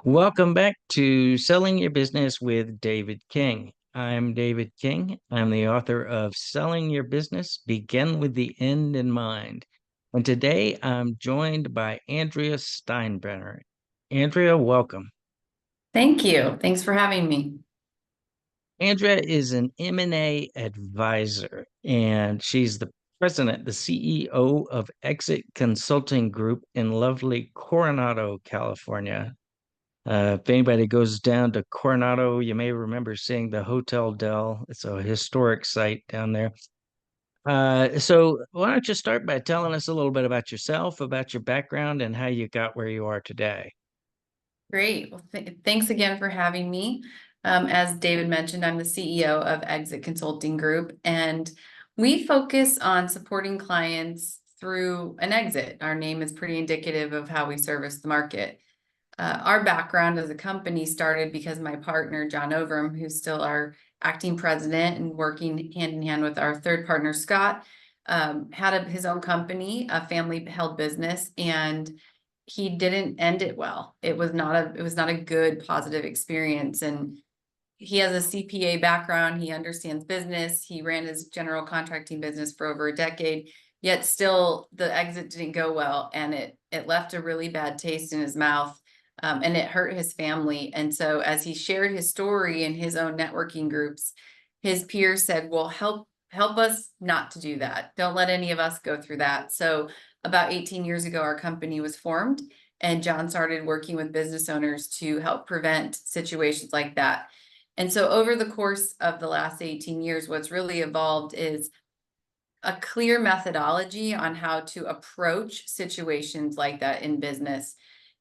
Welcome back to Selling Your Business with David King. I'm David King. I'm the author of Selling Your Business, Begin with the End in Mind. And today I'm joined by Andrea Steinbrenner. Andrea, welcome. Thank you. Thanks for having me. Andrea is an M&A advisor, and she's the president, the CEO of Exit Consulting Group in lovely Coronado, California. If anybody goes down to Coronado, you may remember seeing the Hotel Del. It's a historic site down there. So why don't you start by telling us a little bit about yourself, about your background, and how you got where you are today? Great. Well, thanks again for having me. As David mentioned, I'm the CEO of Exit Consulting Group, and we focus on supporting clients through an exit. Our name is pretty indicative of how we service the market. Our background as a company started because my partner, John Overham, who's still our acting president and working hand in hand with our third partner, Scott, had his own company, a family held business, and he didn't end it well. It was not a good positive experience. And he has a CPA background. He understands business. He ran his general contracting business for over a decade, yet still the exit didn't go well. And it left a really bad taste in his mouth. And it hurt his family. And so as he shared his story in his own networking groups, his peers said, well, help us not to do that. Don't let any of us go through that. So about 18 years ago, our company was formed, and John started working with business owners to help prevent situations like that. And so over the course of the last 18 years, what's really evolved is a clear methodology on how to approach situations like that in business.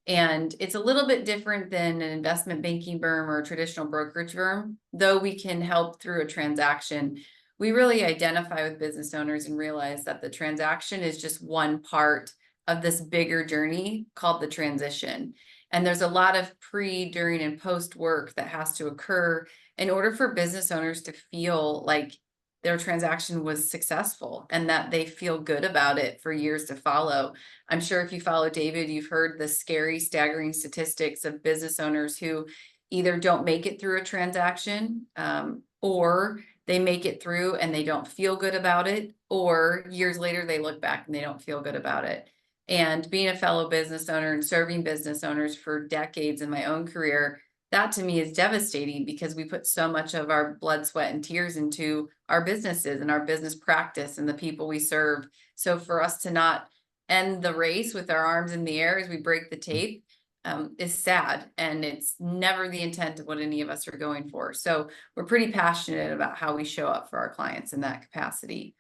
And it's a little bit different than an investment banking firm or a traditional brokerage firm, though we can help through a transaction. We really identify with business owners and realize that the transaction is just one part of this bigger journey called the transition. And there's a lot of pre, during, and post work that has to occur in order for business owners to feel like their transaction was successful and that they feel good about it for years to follow. I'm sure if you follow David, you've heard the scary, staggering statistics of business owners who either don't make it through a transaction, or they make it through and they don't feel good about it, or years later they look back and they don't feel good about it. And being a fellow business owner and serving business owners for decades in my own career, that to me is devastating because we put so much of our blood, sweat, and tears into our businesses and our business practice and the people we serve. So for us to not end the race with our arms in the air as we break the tape, is sad. And it's never the intent of what any of us are going for. So we're pretty passionate about how we show up for our clients in that capacity.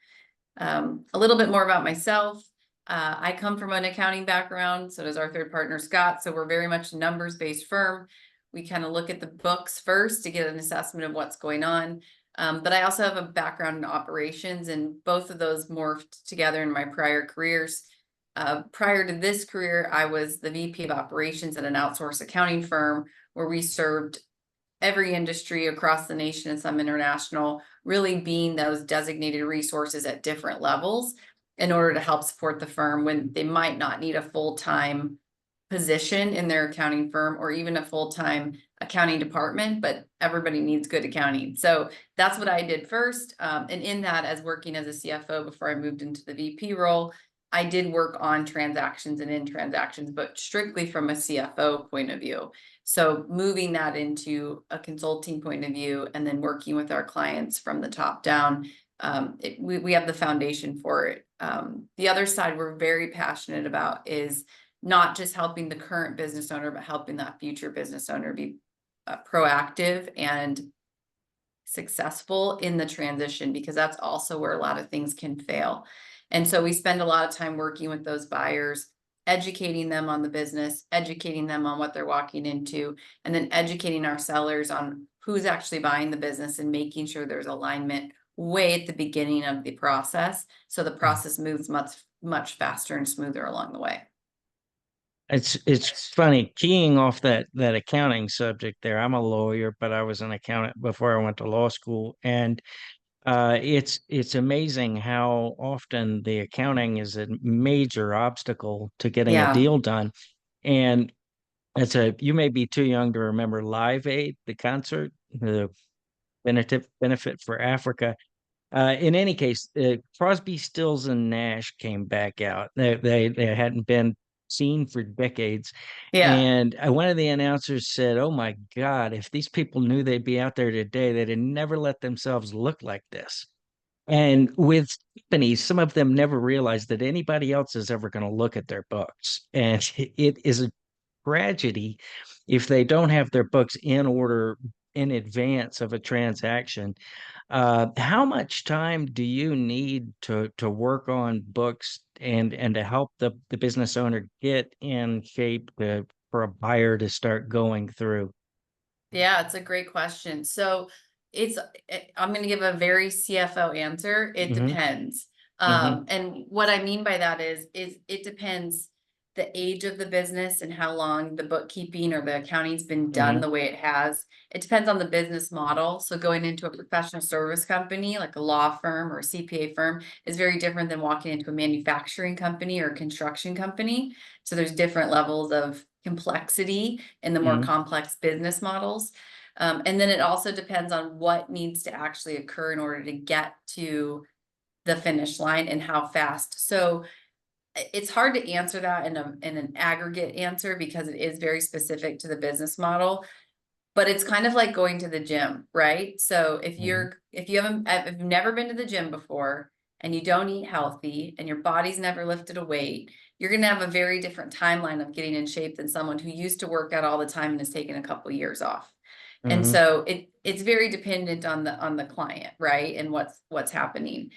A little bit more about myself. I come from an accounting background, so does our third partner, Scott. So we're very much a numbers-based firm. We kind of look at the books first to get an assessment of what's going on. But I also have a background in operations, and both of those morphed together in my prior careers. Prior to this career, I was the VP of operations at an outsourced accounting firm where we served every industry across the nation and some international, really being those designated resources at different levels in order to help support the firm when they might not need a full-time position in their accounting firm or even a full-time accounting department, but everybody needs good accounting. So that's what I did first. And in that, as working as a CFO before I moved into the VP role, I did work on transactions and in transactions, but strictly from a CFO point of view. So moving that into a consulting point of view and then working with our clients from the top down, we have the foundation for it. The other side we're very passionate about is not just helping the current business owner, but helping that future business owner be proactive and successful in the transition, because that's also where a lot of things can fail. And so we spend a lot of time working with those buyers, educating them on the business, educating them on what they're walking into, and then educating our sellers on who's actually buying the business and making sure there's alignment way at the beginning of the process. So the process moves much faster and smoother along the way. It's funny keying off that accounting subject there. I'm a lawyer, but I was an accountant before I went to law school, and it's amazing how often the accounting is a major obstacle to getting a Yeah. deal done. And You may be too young to remember Live Aid, the concert, the benefit for Africa. In any case, Crosby, Stills, and Nash came back out. They hadn't been seen for decades, Yeah. and one of the announcers said, "Oh my God, if these people knew they'd be out there today, they'd have never let themselves look like this." And with companies, some of them never realize that anybody else is ever going to look at their books, and it is a tragedy if they don't have their books in order in advance of a transaction. How much time do you need to work on books and to help the business owner get in shape for a buyer to start going through? Yeah, it's a great question. So it's, I'm going to give a very CFO answer. It Hmm. depends. Hmm. And what I mean by that is it depends the age of the business and how long the bookkeeping or the accounting's been done Hmm. the way it has. It depends on the business model. So going into a professional service company, like a law firm or a CPA firm, is very different than walking into a manufacturing company or a construction company. So there's different levels of complexity in the more Hmm. complex business models. And then it also depends on what needs to actually occur in order to get to the finish line and how fast. So it's hard to answer that in an aggregate answer because it is very specific to the business model. But it's kind of like going to the gym, right? So Hmm. if you haven't, if you've never been to the gym before and you don't eat healthy and your body's never lifted a weight, you're going to have a very different timeline of getting in shape than someone who used to work out all the time and has taken a couple years off. And Hmm. so it's very dependent on the client, right? And what's happening.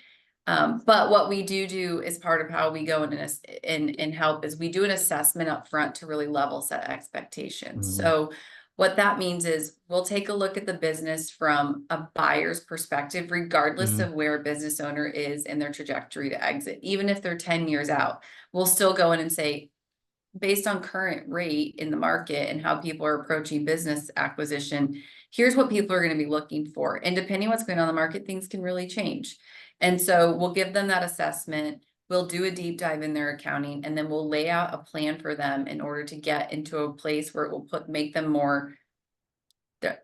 But what we do as part of how we go in and help is we do an assessment up front to really level set expectations. Hmm. So what that means is we'll take a look at the business from a buyer's perspective, regardless Hmm. of where a business owner is in their trajectory to exit. Even if they're 10 years out, we'll still go in and say, based on current rate in the market and how people are approaching business acquisition, here's what people are going to be looking for. And depending what's going on in the market, things can really change. And so we'll give them that assessment. We'll do a deep dive in their accounting, and then we'll lay out a plan for them in order to get into a place where it will make them more,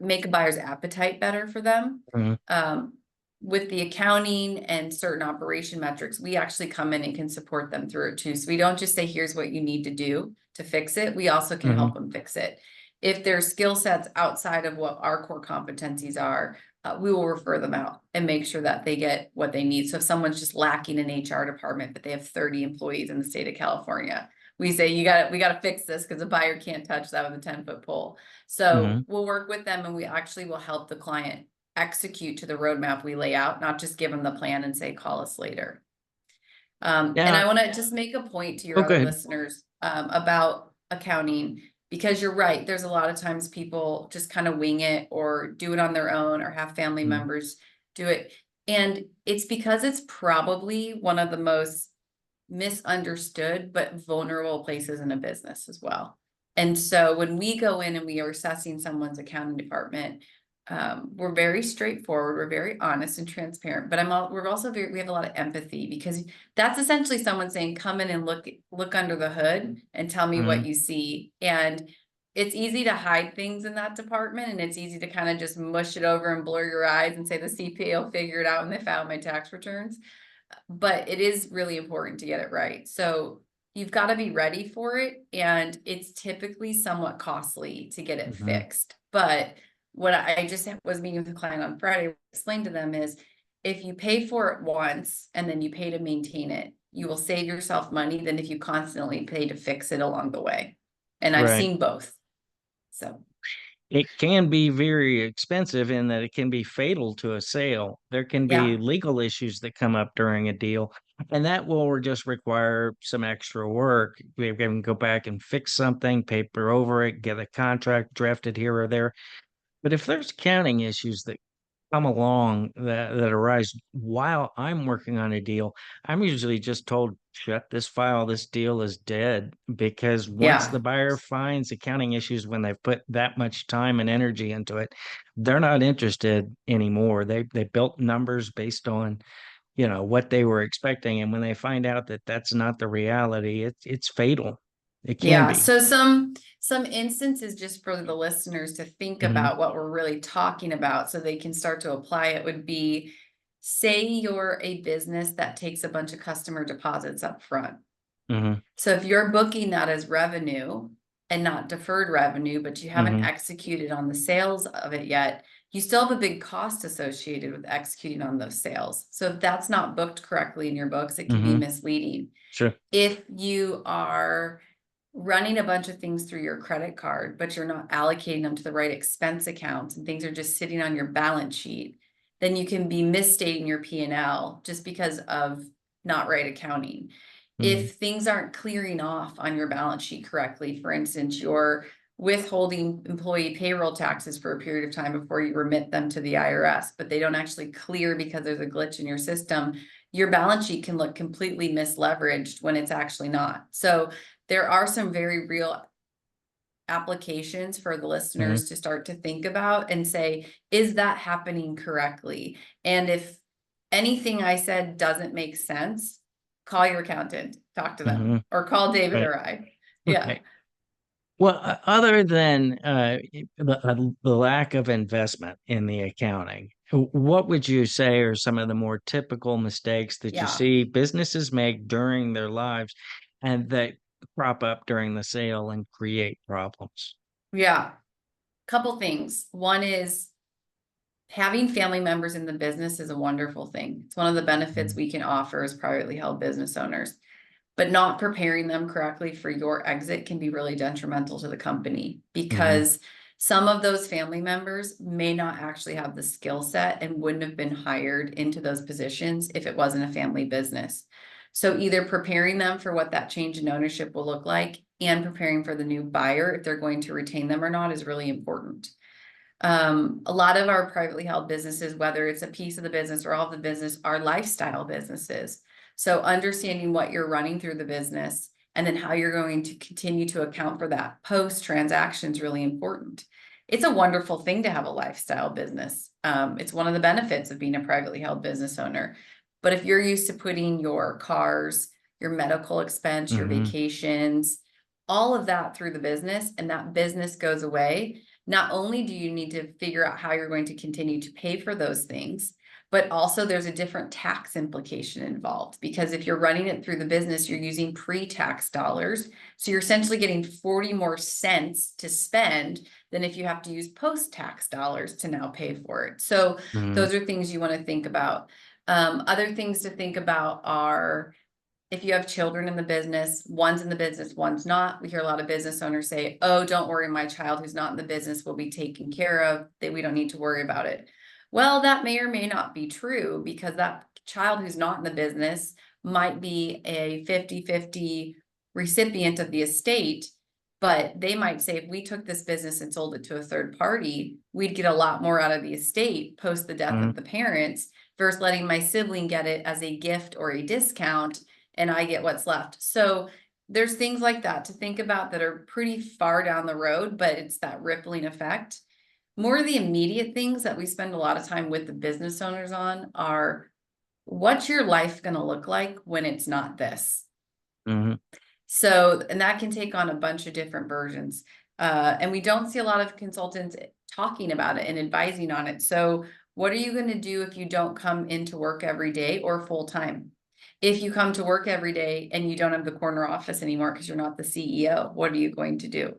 make a buyer's appetite better for them. Hmm. Um, with the accounting and certain operation metrics, we actually come in and can support them through it too. So we don't just say, here's what you need to do to fix it. We also can Hmm. help them fix it. If there's skill sets outside of what our core competencies are, we will refer them out and make sure that they get what they need. So if someone's just lacking an HR department, but they have 30 employees in the state of California, we say, we got to fix this because a buyer can't touch that with a 10-foot pole. So Hmm. we'll work with them and we actually will help the client execute to the roadmap we lay out, not just give them the plan and say, call us later. And Yeah. I want to just make a point to your Oh, other good. listeners about accounting, because you're right. There's a lot of times people just kind of wing it or do it on their own or have family Mm. members do it. And it's because it's probably one of the most misunderstood but vulnerable places in a business as well. And so when we go in and we are assessing someone's accounting department, we're very straightforward, we're very honest and transparent, but we're also we have a lot of empathy because that's essentially someone saying, come in and look under the hood and tell me what Mm. you see. And it's easy to hide things in that department, and it's easy to kind of just mush it over and blur your eyes and say the CPA will figure it out when they file my tax returns. But it is really important to get it right. So you've got to be ready for it. And it's typically somewhat costly to get it Hmm. fixed. But what I just was meeting with a client on Friday, explained to them is if you pay for it once and then you pay to maintain it, you will save yourself money than if you constantly pay to fix it along the way. And I've Right. seen both. So It can be very expensive in that it can be fatal to a sale. There can be yeah, legal issues that come up during a deal, and that will just require some extra work. We can go back and fix something, paper over it, get a contract drafted here or there. But if there's accounting issues that come along that arise while I'm working on a deal, I'm usually just told, shut this file, this deal is dead. Because once the yeah. buyer finds accounting issues when they've put that much time and energy into it, they're not interested anymore. They built numbers based on, what they were expecting. And when they find out that that's not the reality, it's fatal. It can Yeah, be. so Some instances just for the listeners to think Hmm. about what we're really talking about so they can start to apply it would be, say you're a business that takes a bunch of customer deposits up front. Hmm. So if you're booking that as revenue and not deferred revenue, but you haven't Hmm. executed on the sales of it yet, you still have a big cost associated with executing on those sales. So if that's not booked correctly in your books, it can be Hmm. misleading. Sure. If you are running a bunch of things through your credit card, but you're not allocating them to the right expense accounts and things are just sitting on your balance sheet, then you can be misstating your P&L just because of not right accounting. Hmm. If things aren't clearing off on your balance sheet correctly, for instance, you're withholding employee payroll taxes for a period of time before you remit them to the IRS, but they don't actually clear because there's a glitch in your system, your balance sheet can look completely misleveraged when it's actually not. So there are some very real applications for the Hmm. listeners to start to think about and say, is that happening correctly? And if anything I said doesn't make sense, call your accountant, talk to Hmm. them, or call David Right. or I. Yeah. Right. Well, other than the lack of investment in the accounting, what would you say are some of the more typical mistakes that you Yeah. see businesses make during their lives and that crop up during the sale and create problems? Yeah. Couple things. One is having family members in the business is a wonderful thing. It's one of the benefits we can offer as privately held business owners. But not preparing them correctly for your exit can be really detrimental to the company Mm-hmm. because some of those family members may not actually have the skill set and wouldn't have been hired into those positions if it wasn't a family business. So either preparing them for what that change in ownership will look like and preparing for the new buyer, if they're going to retain them or not, is really important. A lot of our privately held businesses, whether it's a piece of the business or all of the business, are lifestyle businesses. So understanding what you're running through the business and then how you're going to continue to account for that post transaction is really important. It's a wonderful thing to have a lifestyle business. It's one of the benefits of being a privately held business owner. But if you're used to putting your cars, your medical expense, your Mm-hmm. vacations, all of that through the business, and that business goes away, not only do you need to figure out how you're going to continue to pay for those things, but also there's a different tax implication involved because if you're running it through the business, you're using pre-tax dollars. So you're essentially getting 40 more cents to spend than if you have to use post-tax dollars to now pay for it. So Mm-hmm. those are things you want to think about. Other things to think about are if you have children in the business, one's in the business, one's not. We hear a lot of business owners say, oh, don't worry, my child who's not in the business will be taken care of, that we don't need to worry about it. Well, that may or may not be true because that child who's not in the business might be a 50-50 recipient of the estate, but they might say, if we took this business and sold it to a third party, we'd get a lot more out of the estate post the death Mm-hmm. of the parents versus letting my sibling get it as a gift or a discount and I get what's left. So there's things like that to think about that are pretty far down the road, but it's that rippling effect. More of the immediate things that we spend a lot of time with the business owners on are what's your life going to look like when it's not this? Mm-hmm. So, and that can take on a bunch of different versions. And we don't see a lot of consultants talking about it and advising on it. So, what are you going to do if you don't come into work every day or full time? If you come to work every day and you don't have the corner office anymore because you're not the CEO, what are you going to do?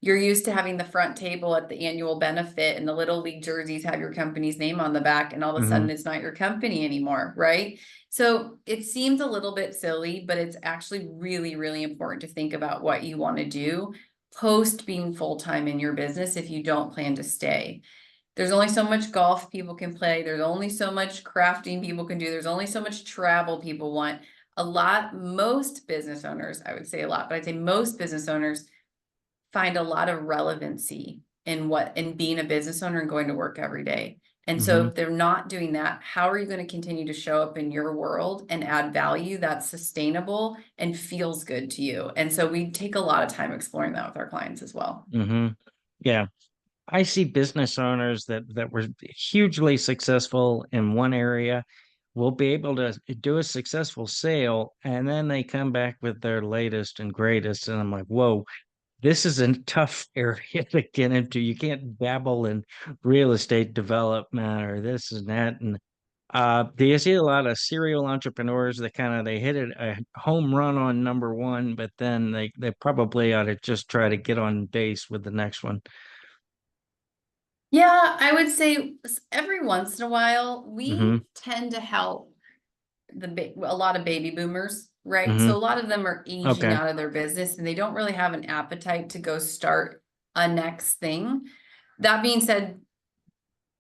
You're used to having the front table at the annual benefit and the little league jerseys have your company's name on the back, and all of a Mm-hmm. sudden it's not your company anymore, right? So it seems a little bit silly, but it's actually really, really important to think about what you want to do post being full-time in your business if you don't plan to stay. There's only so much golf people can play. There's only so much crafting people can do. There's only so much travel people want. Most business owners, I would say a lot, but I'd say most business owners find a lot of relevancy in being a business owner and going to work every day. And so Mm-hmm. if they're not doing that, how are you going to continue to show up in your world and add value that's sustainable and feels good to you? And so we take a lot of time exploring that with our clients as well. Mm-hmm. Yeah. I see business owners that were hugely successful in one area will be able to do a successful sale, and then they come back with their latest and greatest, and I'm like, whoa, this is a tough area to get into. You can't dabble in real estate development or this and that. And do you see a lot of serial entrepreneurs that kind of they hit it a home run on number one, but then they probably ought to just try to get on base with the next one. Yeah, I would say every once in a while, Mm-hmm. we tend to help a lot of baby boomers, right? So Mm-hmm. a lot of them are aging Okay. out of their business and they don't really have an appetite to go start a next thing. That being said,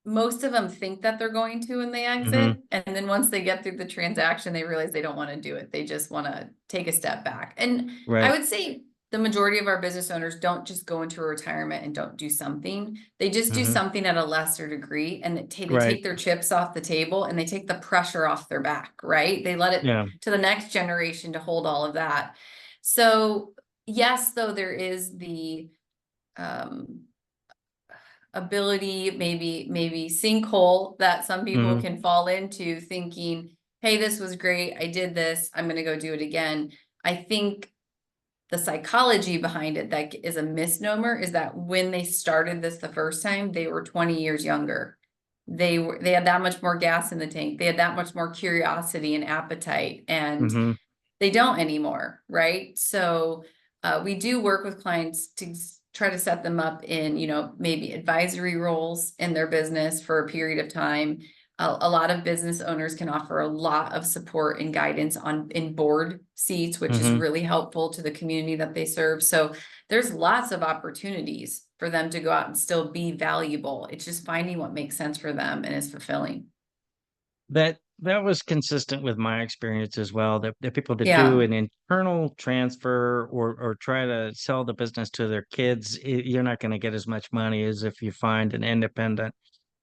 most of them think that they're going to when they Mm-hmm. exit. And then once they get through the transaction, they realize they don't want to do it. They just want to take a step back. And I Right. would say the majority of our business owners don't just go into a retirement and don't do something. They just do Mm-hmm. something at a lesser degree and they Right. take their chips off the table and they take the pressure off their back, right? They let it Yeah. to the next generation to hold all of that. So yes, though there is the um ability, maybe sinkhole that some people Mm-hmm. can fall into thinking, hey, this was great. I did this. I'm going to go do it again. I think the psychology behind it that is a misnomer is that when they started this the first time, they were 20 years younger. They had that much more gas in the tank. They had that much more curiosity and appetite. And Mm-hmm. they don't anymore, right? So we do work with clients to try to set them up in, maybe advisory roles in their business for a period of time. A lot of business owners can offer a lot of support and guidance in board seats, which is Mm-hmm. really helpful to the community that they serve. So there's lots of opportunities for them to go out and still be valuable. It's just finding what makes sense for them and is fulfilling. That was consistent with my experience as well. That people to do Yeah, an internal transfer or try to sell the business to their kids, you're not going to get as much money as if you find an independent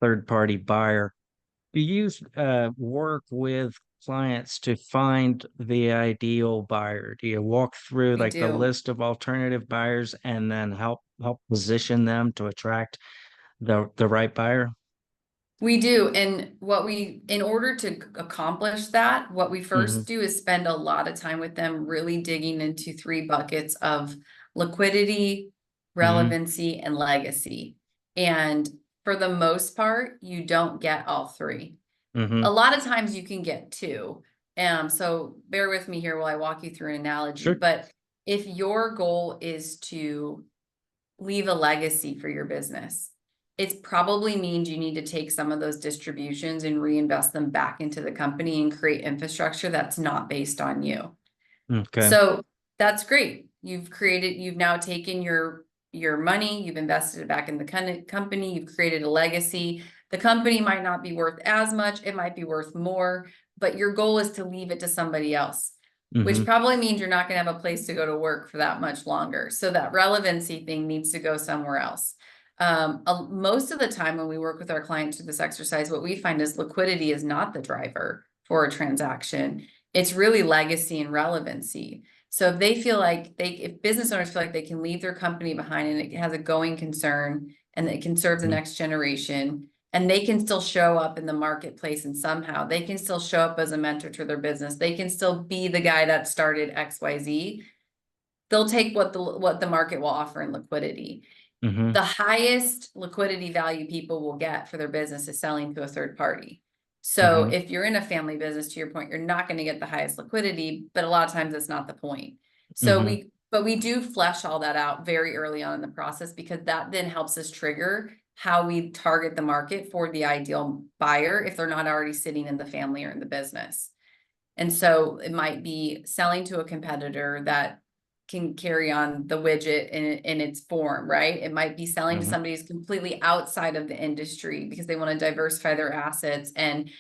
third party buyer. Do you work with clients to find the ideal buyer? Do you walk through we like the do. list of alternative buyers and then help position them to attract the right buyer? We do. And in order to accomplish that, what we Hmm. first do is spend a lot of time with them really digging into three buckets of liquidity, Hmm. relevancy, and legacy. And for the most part, you don't get all three. A Hmm. lot of times you can get two. So bear with me here while I walk you through an analogy. Sure. But if your goal is to leave a legacy for your business, it probably means you need to take some of those distributions and reinvest them back into the company and create infrastructure that's not based on you. Okay. So that's great. You've now taken your money, you've invested it back in the company, you've created a legacy. The company might not be worth as much, it might be worth more, but your goal is to leave it to somebody else, which Hmm. probably means you're not going to have a place to go to work for that much longer. So that relevancy thing needs to go somewhere else. Most of the time when we work with our clients through this exercise, what we find is liquidity is not the driver for a transaction. It's really legacy and relevancy. So if they feel like if business owners feel like they can leave their company behind and it has a going concern and it can serve the next generation and they can still show up in the marketplace and somehow they can still show up as a mentor to their business. They can still be the guy that started XYZ. They'll take what the market will offer in liquidity. Hmm. The highest liquidity value people will get for their business is selling to a third party. So Hmm. if you're in a family business, to your point, you're not going to get the highest liquidity, but a lot of times that's not the point. So Hmm. we do flesh all that out very early on in the process because that then helps us trigger how we target the market for the ideal buyer if they're not already sitting in the family or in the business. And so it might be selling to a competitor that can carry on the widget in its form, right? It might be selling to Hmm. somebody who's completely outside of the industry because they want to diversify their assets and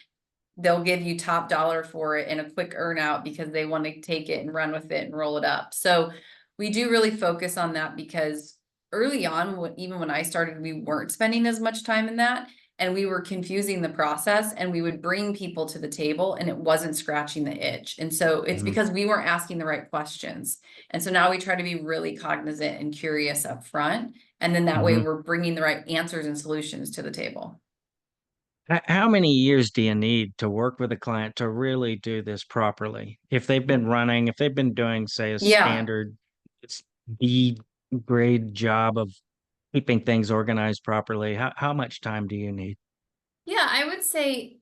they'll give you top dollar for it and a quick earn out because they want to take it and run with it and roll it up. So we do really focus on that because early on, even when I started, we weren't spending as much time in that and we were confusing the process and we would bring people to the table and it wasn't scratching the itch. And so it's Hmm. because we weren't asking the right questions. And so now we try to be really cognizant and curious up front. And then that way Hmm. we're bringing the right answers and solutions to the table. How many years do you need to work with a client to really do this properly? If they've been doing, say, a Yeah. standard speed, great job of keeping things organized properly. How much time do you need? Yeah, I would say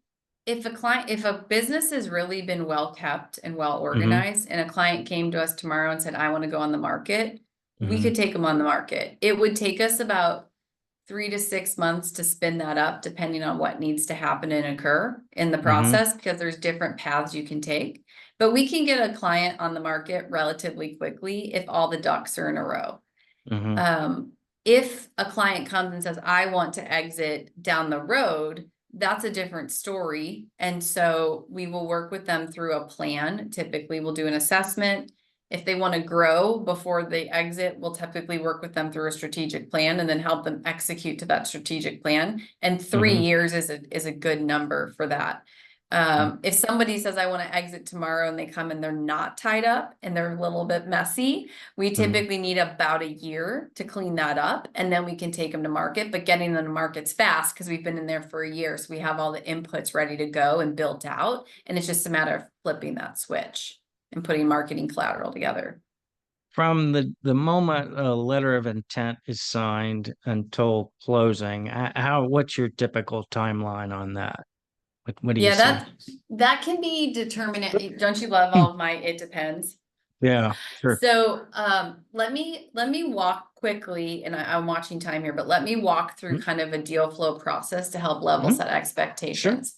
if a business has really been well kept and well Mm-hmm. organized, and a client came to us tomorrow and said, I want to go on the market, we Mm-hmm. could take them on the market. It would take us about 3 to 6 months to spin that up, depending on what needs to happen and occur in the Mm-hmm. process, because there's different paths you can take. But we can get a client on the market relatively quickly if all the ducks are in a row. Mm-hmm. Um, if a client comes and says, I want to exit down the road, that's a different story. And so we will work with them through a plan. Typically, we'll do an assessment. If they want to grow before they exit, we'll typically work with them through a strategic plan and then help them execute to that strategic plan. And 3 years is a good number for that. If somebody says, I want to exit tomorrow and they come and they're not tied up and they're a little bit messy, we Mm-hmm. typically need about a year to clean that up, and then we can take them to market. But getting them to market's fast because we've been in there for a year. So we have all the inputs ready to go and built out. And it's just a matter of flipping that switch and putting marketing collateral together. From the moment a letter of intent is signed until closing, what's your typical timeline on that? What do you Yeah, see? that can be determinate. Don't you love all of my it depends? Yeah, sure. So let me walk quickly, and I'm watching time here, but let me walk through kind of a deal flow process to help level Mm-hmm. set Sure. expectations.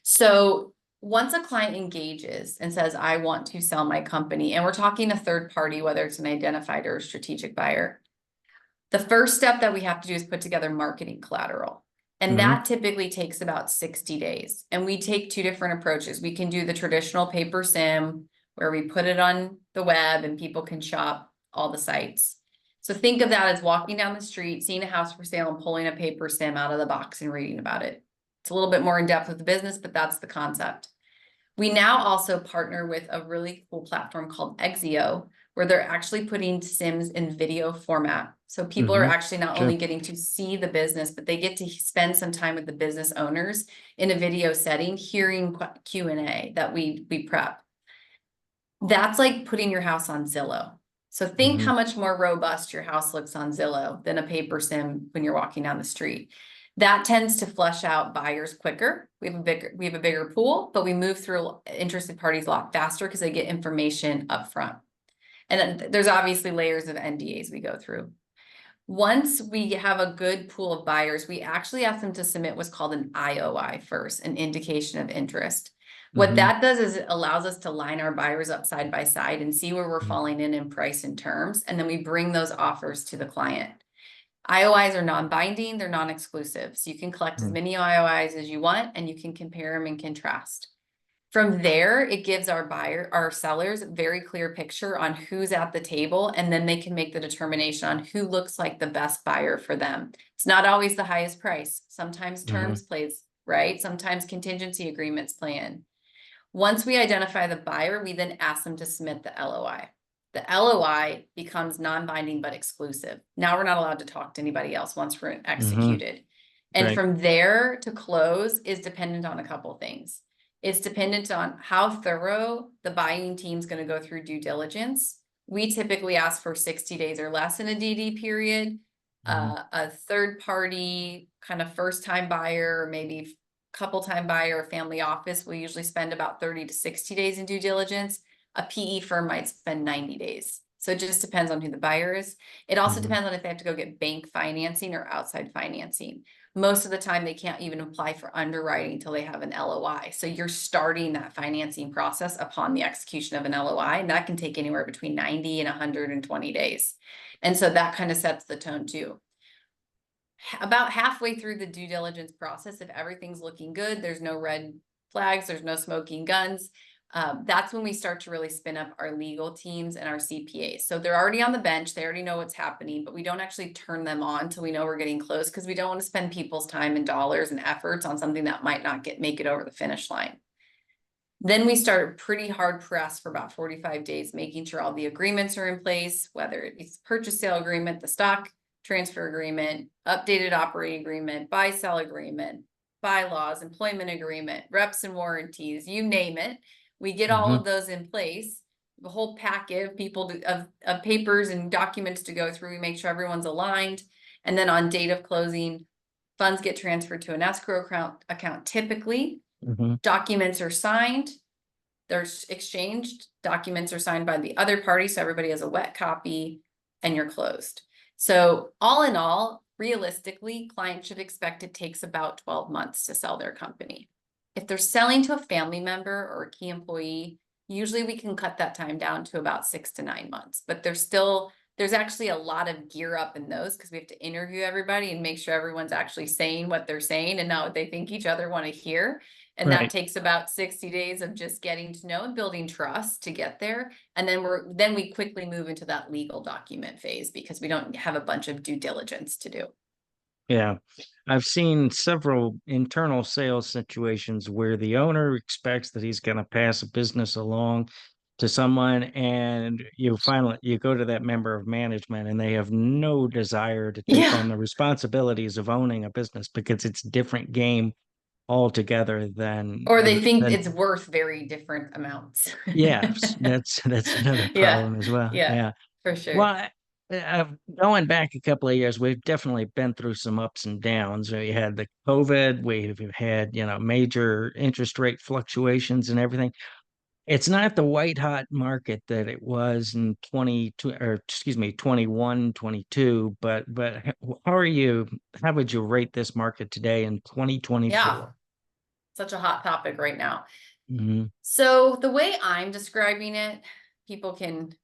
So once a client engages and says, I want to sell my company, and we're talking a third party, whether it's an identified or a strategic buyer, the first step that we have to do is put together marketing collateral. And Mm-hmm. that typically takes about 60 days. And we take two different approaches. We can do the traditional paper sim where we put it on the web and people can shop all the sites. So think of that as walking down the street, seeing a house for sale and pulling a paper sim out of the box and reading about it. It's a little bit more in depth with the business, but that's the concept. We now also partner with a really cool platform called Exio, where they're actually putting Sims in video format. So people are Mm-hmm. actually not Sure. only getting to see the business, but they get to spend some time with the business owners in a video setting, hearing Q&A that we prep. That's like putting your house on Zillow. So think Mm-hmm. how much more robust your house looks on Zillow than a paper sim when you're walking down the street. That tends to flush out buyers quicker. We have a bigger pool, but we move through interested parties a lot faster because they get information up front. And then there's obviously layers of NDAs we go through. Once we have a good pool of buyers, we actually ask them to submit what's called an IOI first, an indication of interest. What Mm-hmm. that does is it allows us to line our buyers up side by side and see where we're falling in price and terms. And then we bring those offers to the client. IOIs are non-binding, they're non-exclusive. So you can collect as Mm-hmm. many IOIs as you want and you can compare them and contrast. From there, it gives our sellers a very clear picture on who's at the table, and then they can make the determination on who looks like the best buyer for them. It's not always the highest price. Sometimes Mm-hmm. terms plays, right? Sometimes contingency agreements play in. Once we identify the buyer, we then ask them to submit the LOI. The LOI becomes non-binding but exclusive. Now we're not allowed to talk to anybody else once we're Mm-hmm. executed. And Right. from there to close is dependent on a couple things. It's dependent on how thorough the buying team's going to go through due diligence. We typically ask for 60 days or less in a DD period. Mm-hmm. A third party kind of first time buyer, maybe couple time buyer or family office will usually spend about 30 to 60 days in due diligence. A PE firm might spend 90 days. So it just depends on who the buyer is. It also Mm-hmm. depends on if they have to go get bank financing or outside financing. Most of the time, they can't even apply for underwriting until they have an LOI. So you're starting that financing process upon the execution of an LOI, and that can take anywhere between 90 and 120 days. And so that kind of sets the tone too. About halfway through the due diligence process, if everything's looking good, there's no red flags, there's no smoking guns, that's when we start to really spin up our legal teams and our CPAs. So they're already on the bench, they already know what's happening, but we don't actually turn them on until we know we're getting close, because we don't want to spend people's time and dollars and efforts on something that might not make it over the finish line. Then we start pretty hard press for about 45 days, making sure all the agreements are in place, whether it's purchase sale agreement, the stock transfer agreement, updated operating agreement, buy sell agreement, bylaws, employment agreement, reps and warranties, you name it. We get all Mm-hmm. of those in place. the whole packet of of papers and documents to go through. We make sure everyone's aligned. And then on date of closing, funds get transferred to an escrow account typically. Hmm. Documents are signed, they're exchanged, documents are signed by the other party, so everybody has a wet copy, and you're closed. So all in all, realistically, clients should expect it takes about 12 months to sell their company. If they're selling to a family member or a key employee, usually we can cut that time down to about 6 to 9 months, but there's actually a lot of gear up in those because we have to interview everybody and make sure everyone's actually saying what they're saying and not what they think each other want to hear. And that Right. takes about 60 days of just getting to know and building trust to get there. And then we quickly move into that legal document phase because we don't have a bunch of due diligence to do. Yeah. I've seen several internal sales situations where the owner expects that he's going to pass a business along to someone, and you go to that member of management and they have no desire to take on Yeah. the responsibilities of owning a business because it's a different game altogether Or they think than it's worth very different amounts. yeah, that's another Yeah. problem as well. Yeah, Yeah. for sure. Well, going back a couple of years, we've definitely been through some ups and downs. We had the COVID, we've had, major interest rate fluctuations and everything. It's not the white hot market that it was in 22, or excuse me, 21, 22. But how would you rate this market today in Yeah. 2024? Such a hot topic right now. Mm-hmm. So the way I'm describing it, people can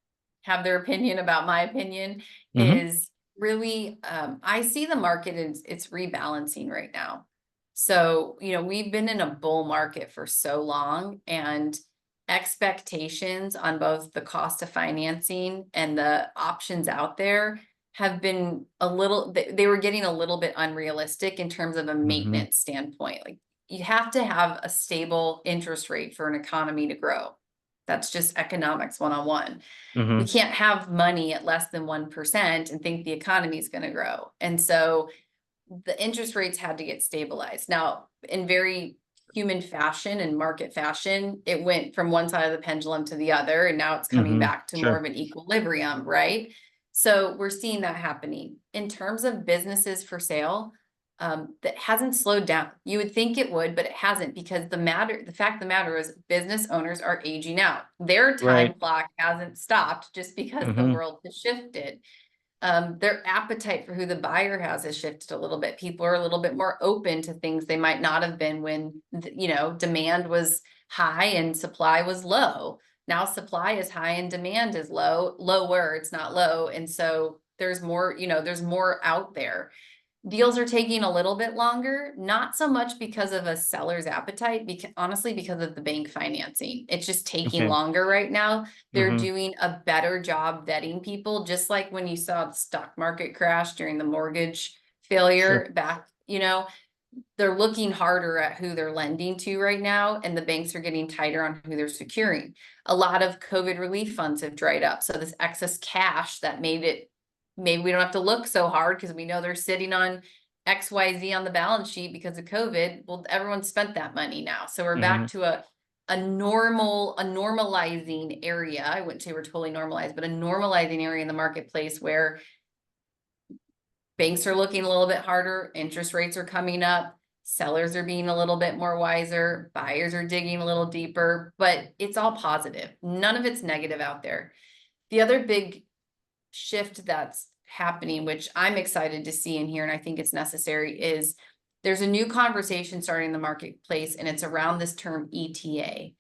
have their opinion about my opinion, Mm-hmm. is really, I see the market as it's rebalancing right now. So, we've been in a bull market for so long, and expectations on both the cost of financing and the options out there have been they were getting a little bit unrealistic in terms of a Mm-hmm. maintenance standpoint. Like, you have to have a stable interest rate for an economy to grow. That's just economics 101. We Mm-hmm. can't have money at less than 1% and think the economy is going to grow. And so the interest rates had to get stabilized. Now, in very human fashion and market fashion, it went from one side of the pendulum to the other, and now it's coming Mm-hmm. back to more Sure. of an equilibrium, right? So we're seeing that happening. In terms of businesses for sale, that hasn't slowed down. You would think it would, but it hasn't, because the fact of the matter is business owners are aging out. Their time Right. clock hasn't stopped just because the Mm-hmm. world has shifted. Their appetite for who the buyer has shifted a little bit. People are a little bit more open to things they might not have been when, demand was high and supply was low. Now supply is high and demand is lower, it's not low. And so there's more out there. Deals are taking a little bit longer, not so much because of a seller's appetite, honestly, because of the bank financing. It's just taking Okay. longer right now. They're Mm-hmm. doing a better job vetting people, just like when you saw the stock market crash during the mortgage Sure. failure back, they're looking harder at who they're lending to right now, and the banks are getting tighter on who they're securing. A lot of COVID relief funds have dried up. So this excess cash that maybe we don't have to look so hard because we know they're sitting on XYZ on the balance sheet because of COVID. Well, everyone spent that money now. So we're Mm-hmm. back to a normalizing area. I wouldn't say we're totally normalized, but a normalizing area in the marketplace where banks are looking a little bit harder, interest rates are coming up, sellers are being a little bit more wiser, buyers are digging a little deeper, but it's all positive. None of it's negative out there. The other big shift that's happening, which I'm excited to see in here, and I think it's necessary, is there's a new conversation starting in the marketplace, and it's around this term ETA.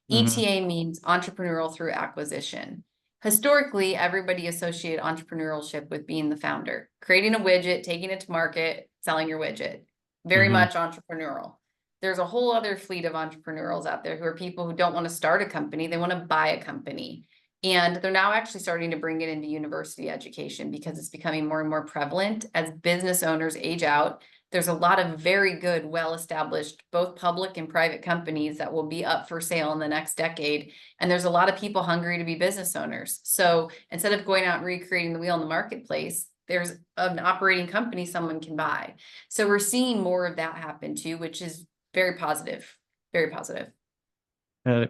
Mm-hmm. ETA means entrepreneurial through acquisition. Historically, everybody associated entrepreneurship with being the founder, creating a widget, taking it to market, selling your widget. Very Mm-hmm. much entrepreneurial. There's a whole other fleet of entrepreneurs out there who are people who don't want to start a company, they want to buy a company. And they're now actually starting to bring it into university education because it's becoming more and more prevalent as business owners age out. There's a lot of very good, well-established, both public and private companies that will be up for sale in the next decade. And there's a lot of people hungry to be business owners. So instead of going out and recreating the wheel in the marketplace, there's an operating company someone can buy. So we're seeing more of that happen too, which is very positive, very positive. Uh,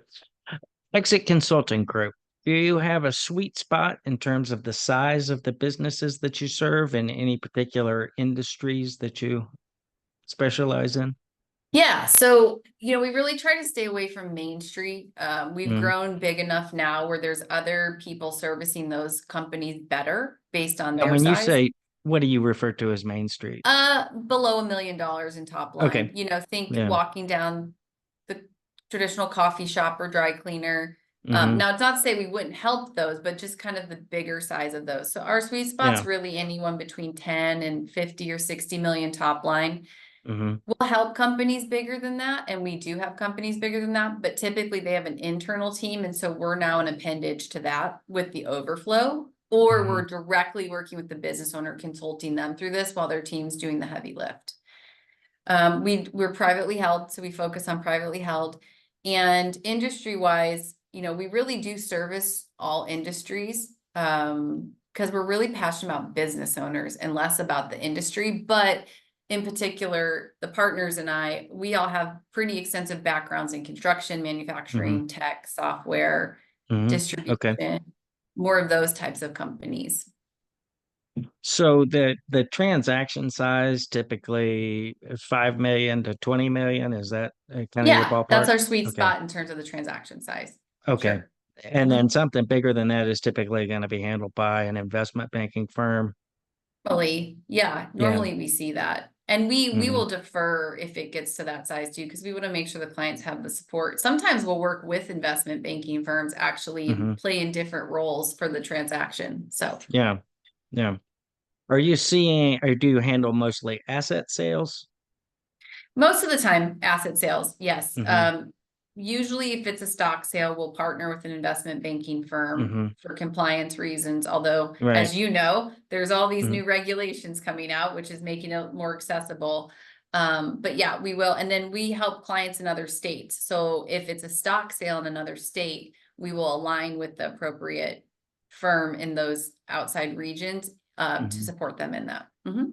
Exit Consulting Group. Do you have a sweet spot in terms of the size of the businesses that you serve and any particular industries that you specialize in? Yeah, so we really try to stay away from Main Street. We've Mm. grown big enough now where there's other people servicing those companies better based on And their when you size. say, what do you refer to as Main Street? Below $1 million in top line. Okay. Think Yeah. walking down the traditional coffee shop or dry cleaner. Hmm. Now it's not to say we wouldn't help those, but just kind of the bigger size of those. So our sweet spot's Yeah. really anyone between 10 and 50 or 60 million top line. Hmm. We'll help companies bigger than that, and we do have companies bigger than that, but typically they have an internal team, and so we're now an appendage to that with the overflow, or Hmm. we're directly working with the business owner, consulting them through this while their team's doing the heavy lift. We're privately held, so we focus on privately held. And industry wise, we really do service all industries because we're really passionate about business owners and less about the industry. But in particular, the partners and we all have pretty extensive backgrounds in construction, Hmm. manufacturing, tech, software, Hmm. Okay. distribution, more of those types of companies. So the transaction size typically 5 million to 20 million, is that kind of your Yeah, that's ballpark? our sweet Okay. spot in terms of the transaction size. Okay. Sure. And Mhm. then something bigger than that is typically going to be handled by an investment banking firm. Normally, yeah, Yeah. normally we see that. And we Hmm. will defer if it gets to that size too, because we want to make sure the clients have the support. Sometimes we'll work with investment banking firms actually Hmm. and play in different roles for the transaction. So Yeah. Yeah. Are you seeing, or do you handle mostly asset sales? most of the time, asset sales, yes. Hmm. Usually if it's a stock sale, we'll partner with an investment banking firm Hmm. for compliance reasons. Although, Right. as you know, there's all these Hmm. new regulations coming out, which is making it more accessible. But yeah, we will. And then we help clients in other states. So if it's a stock sale in another state, we will align with the appropriate firm in those outside regions to Hmm. support them in that. Mhm.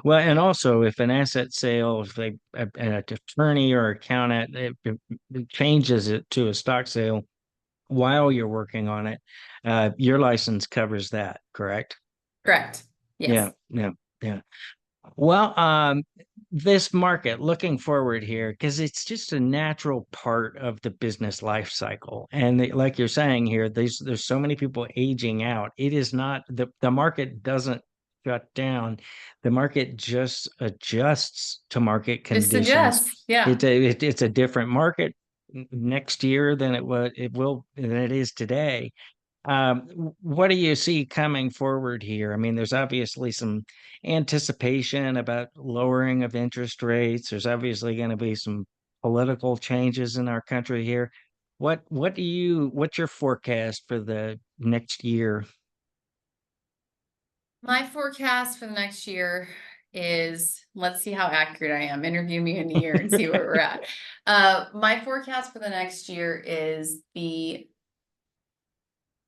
Well, and also if an asset sale, if they, an attorney or accountant, it changes it to a stock sale while you're working on it, your license covers that, correct? Correct. Yeah, Yes. yeah, yeah. Well, this market looking forward here, because it's just a natural part of the business life cycle. And like you're saying here, there's so many people aging out. It is not the market doesn't shut down. The market just adjusts to market Just conditions. suggest. Yeah. It's a different market next year than than it is today. What do you see coming forward here? I mean, there's obviously some anticipation about lowering of interest rates. There's obviously going to be some political changes in our country here. What's your forecast for the next year? My forecast for the next year is, let's see how accurate I am. Interview me in a year and see where we're at. My forecast for the next year is the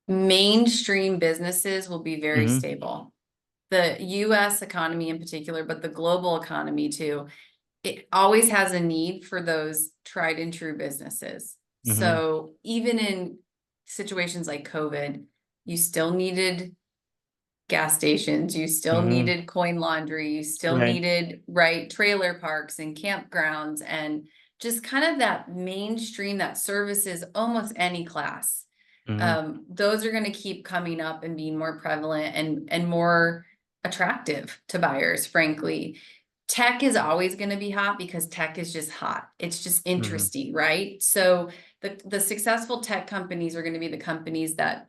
mainstream businesses will be very Hmm. stable. The US economy in particular, but the global economy too, it always has a need for those tried and true businesses. Hmm. So even in situations like COVID, you still needed gas stations, you still Hmm. needed coin laundry, you still Right. needed, right, trailer parks and campgrounds and just kind of that mainstream that services almost any class. Hmm. Those are going to keep coming up and being more prevalent and more attractive to buyers, frankly. Tech is always going to be hot because tech is just hot. It's just Hmm. interesting, right? So the successful tech companies are going to be the companies that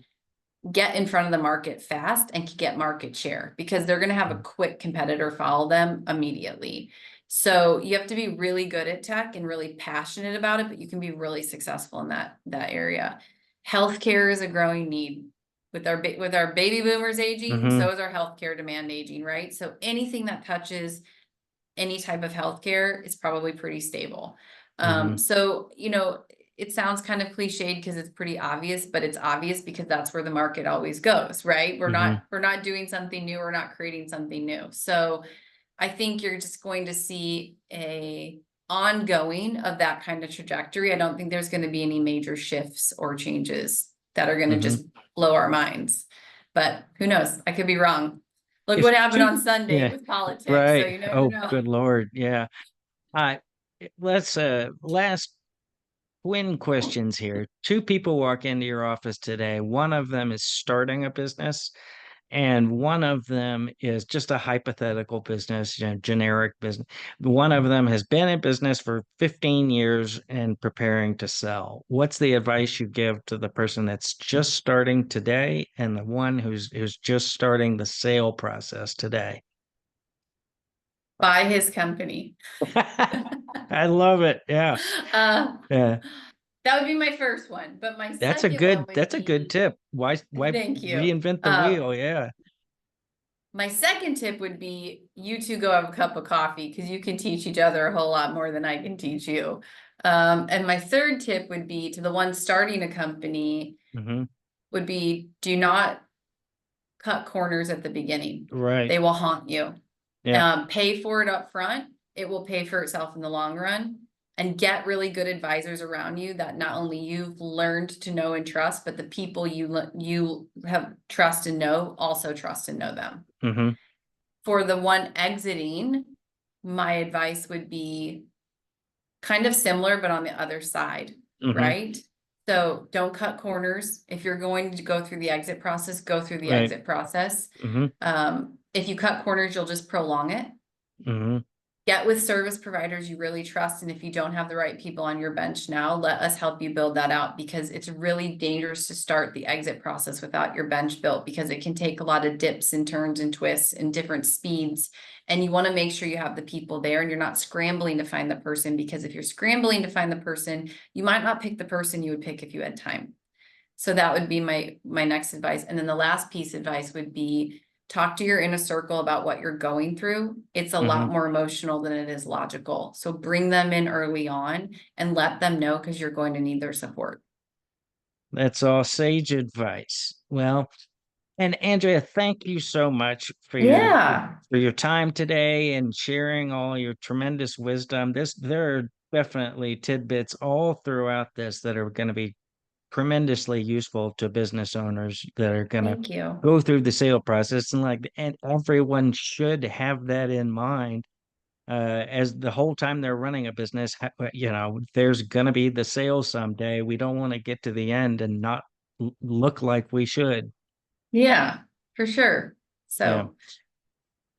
get in front of the market fast and can get market share because they're going to have a quick competitor follow them immediately. So you have to be really good at tech and really passionate about it, but you can be really successful in that area. Healthcare is a growing need with our baby boomers aging, Hmm. so is our healthcare demand aging, right? So anything that touches any type of healthcare is probably pretty stable. Hmm. So, it sounds kind of cliched because it's pretty obvious, but it's obvious because that's where the market always goes, right? Hmm. We're not doing something new, we're not creating something new. So I think you're just going to see a ongoing of that kind of trajectory. I don't think there's going to be any major shifts or changes that are going to Hmm. just blow our minds. But who knows? I could be wrong. Look If what happened two, on Sunday yeah, with politics. So right. you never Oh, know. good Lord. Yeah. Uh, let's last twin questions here. Two people walk into your office today. One of them is starting a business, and one of them is just a hypothetical business, generic business. One of them has been in business for 15 years and preparing to sell. What's the advice you give to the person that's just starting today and the one who's just starting the sale process today? Buy his company. I love it. Yeah. Uh, Yeah. that would be my first one. But my second one would That's a good be, tip. Why thank you. reinvent the wheel? Yeah. My second tip would be you two go have a cup of coffee because you can teach each other a whole lot more than I can teach you. And my third tip would be to the one starting a company Hmm. would be do not cut corners at the beginning. Right. They will haunt you. Yeah. Pay for it up front. It will pay for itself in the long run. And get really good advisors around you that not only you've learned to know and trust, but the people you have trust and know also trust and know them. Hmm. For the one exiting, my advice would be kind of similar, but on the other side, Hmm. right? So don't cut corners. If you're going to go through the exit process, go through the Right. exit process. Hmm. If you cut corners, you'll just prolong it. Hmm. Get with service providers you really trust. And if you don't have the right people on your bench now, let us help you build that out because it's really dangerous to start the exit process without your bench built because it can take a lot of dips and turns and twists and different speeds. And you want to make sure you have the people there and you're not scrambling to find the person because if you're scrambling to find the person, you might not pick the person you would pick if you had time. So that would be my next advice. And then the last piece of advice would be talk to your inner circle about what you're going through. It's a Hmm. lot more emotional than it is logical. So bring them in early on and let them know because you're going to need their support. That's all sage advice. Well, and Andrea, thank you so much Yeah. for your time today and sharing all your tremendous wisdom. There are definitely tidbits all throughout this that are going to be tremendously useful to business owners that are going to Thank you. go through the sale process, and everyone should have that in mind as the whole time they're running a business. There's going to be the sale someday. We don't want to get to the end and not look like we should. Yeah, for sure. Yeah. So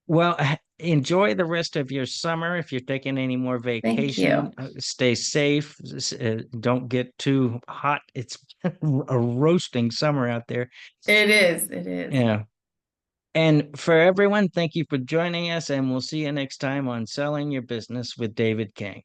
Well, enjoy the rest of your summer. If you're taking any more thank vacation, you. stay safe. Don't get too hot. It's a roasting summer out there. It is. It is. Yeah. And for everyone, thank you for joining us, and we'll see you next time on Selling Your Business with David King.